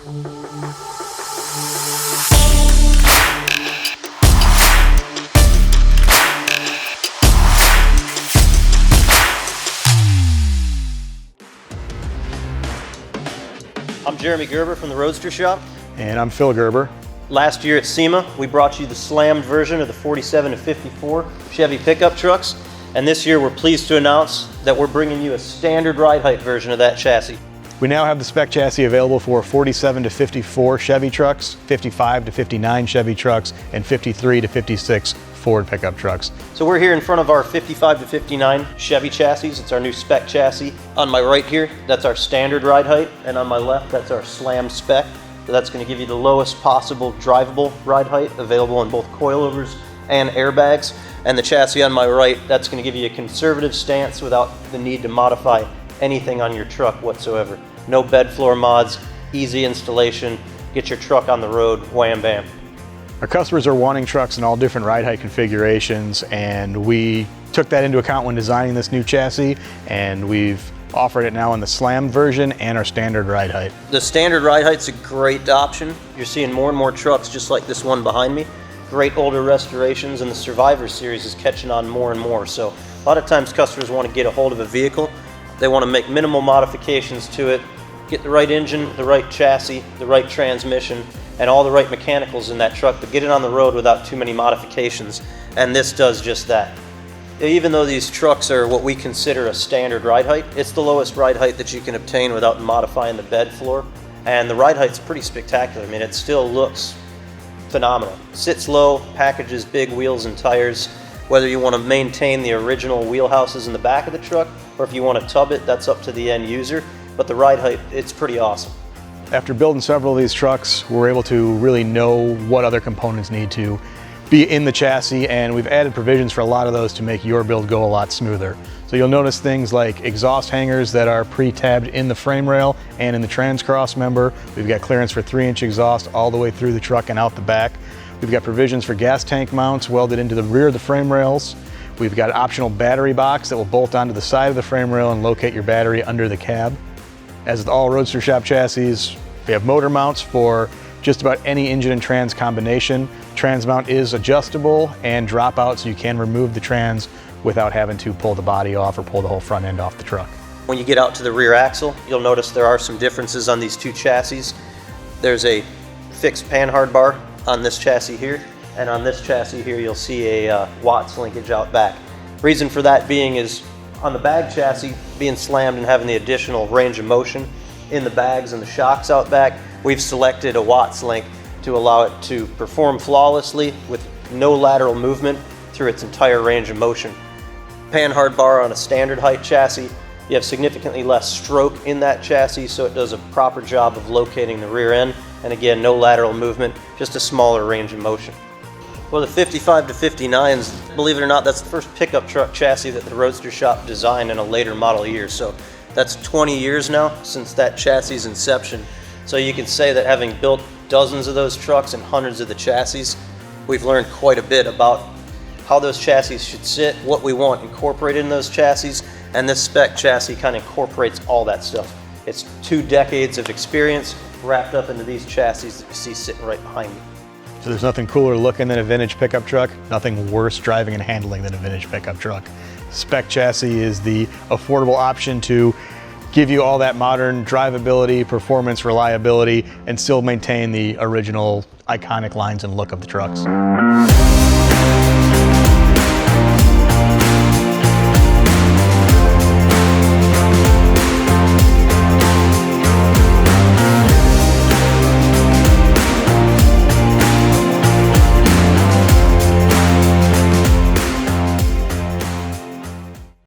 I'm Jeremy Gerber from the Roadster Shop. And I'm Phil Gerber. Last year at SEMA, we brought you the slammed version of the 47 to 54 Chevy pickup trucks. And this year we're pleased to announce that we're bringing you a standard ride height version of that chassis. We now have the spec chassis available for 47 to 54 Chevy trucks, 55 to 59 Chevy trucks, and 53 to 56 Ford pickup trucks. So we're here in front of our 55 to 59 Chevy chassis. It's our new spec chassis. On my right here, that's our standard ride height, and on my left, that's our slammed spec. So that's going to give you the lowest possible drivable ride height available in both coilovers and airbags. And the chassis on my right, that's going to give you a conservative stance without the need to modify anything on your truck whatsoever. No bed floor mods, easy installation, get your truck on the road, wham bam. Our customers are wanting trucks in all different ride height configurations, and we took that into account when designing this new chassis, and we've offered it now in the slammed version and our standard ride height. The standard ride height's a great option. You're seeing more and more trucks just like this one behind me. Great older restorations, and the Survivor series is catching on more and more. So a lot of times customers want to get a hold of a vehicle. They want to make minimal modifications to it, get the right engine, the right chassis, the right transmission, and all the right mechanicals in that truck, but get it on the road without too many modifications. And this does just that. Even though these trucks are what we consider a standard ride height, it's the lowest ride height that you can obtain without modifying the bed floor. And the ride height's pretty spectacular. I mean, it still looks phenomenal. Sits low, packages big wheels and tires. Whether you want to maintain the original wheelhouses in the back of the truck, or if you want to tub it, that's up to the end user. But the ride height, it's pretty awesome. After building several of these trucks, we're able to really know what other components need to be in the chassis, and we've added provisions for a lot of those to make your build go a lot smoother. So you'll notice things like exhaust hangers that are pre-tabbed in the frame rail and in the trans-cross member. We've got clearance for 3-inch exhaust all the way through the truck and out the back. We've got provisions for gas tank mounts welded into the rear of the frame rails. We've got an optional battery box that will bolt onto the side of the frame rail and locate your battery under the cab. As with all Roadster Shop chassis, we have motor mounts for just about any engine and trans combination. Trans mount is adjustable and drop out, so you can remove the trans without having to pull the body off or pull the whole front end off the truck. When you get out to the rear axle, you'll notice there are some differences on these two chassis. There's a fixed panhard bar on this chassis here, and on this chassis here you'll see a Watts linkage out back. Reason for that being is on the bag chassis being slammed and having the additional range of motion in the bags and the shocks out back, we've selected a Watts link to allow it to perform flawlessly with no lateral movement through its entire range of motion. Panhard bar on a standard height chassis, you have significantly less stroke in that chassis, so it does a proper job of locating the rear end, and again, no lateral movement, just a smaller range of motion. Well, the 55 to 59s, believe it or not, that's the first pickup truck chassis that the Roadster Shop designed in a later model year. So that's 20 years now since that chassis' inception. So you can say that having built dozens of those trucks and hundreds of the chassis, we've learned quite a bit about how those chassis should sit, what we want incorporated in those chassis, and this spec chassis kind of incorporates all that stuff. It's 2 decades of experience wrapped up into these chassis that you see sitting right behind me. So there's nothing cooler looking than a vintage pickup truck, nothing worse driving and handling than a vintage pickup truck. Spec chassis is the affordable option to give you all that modern drivability, performance, reliability, and still maintain the original iconic lines and look of the trucks.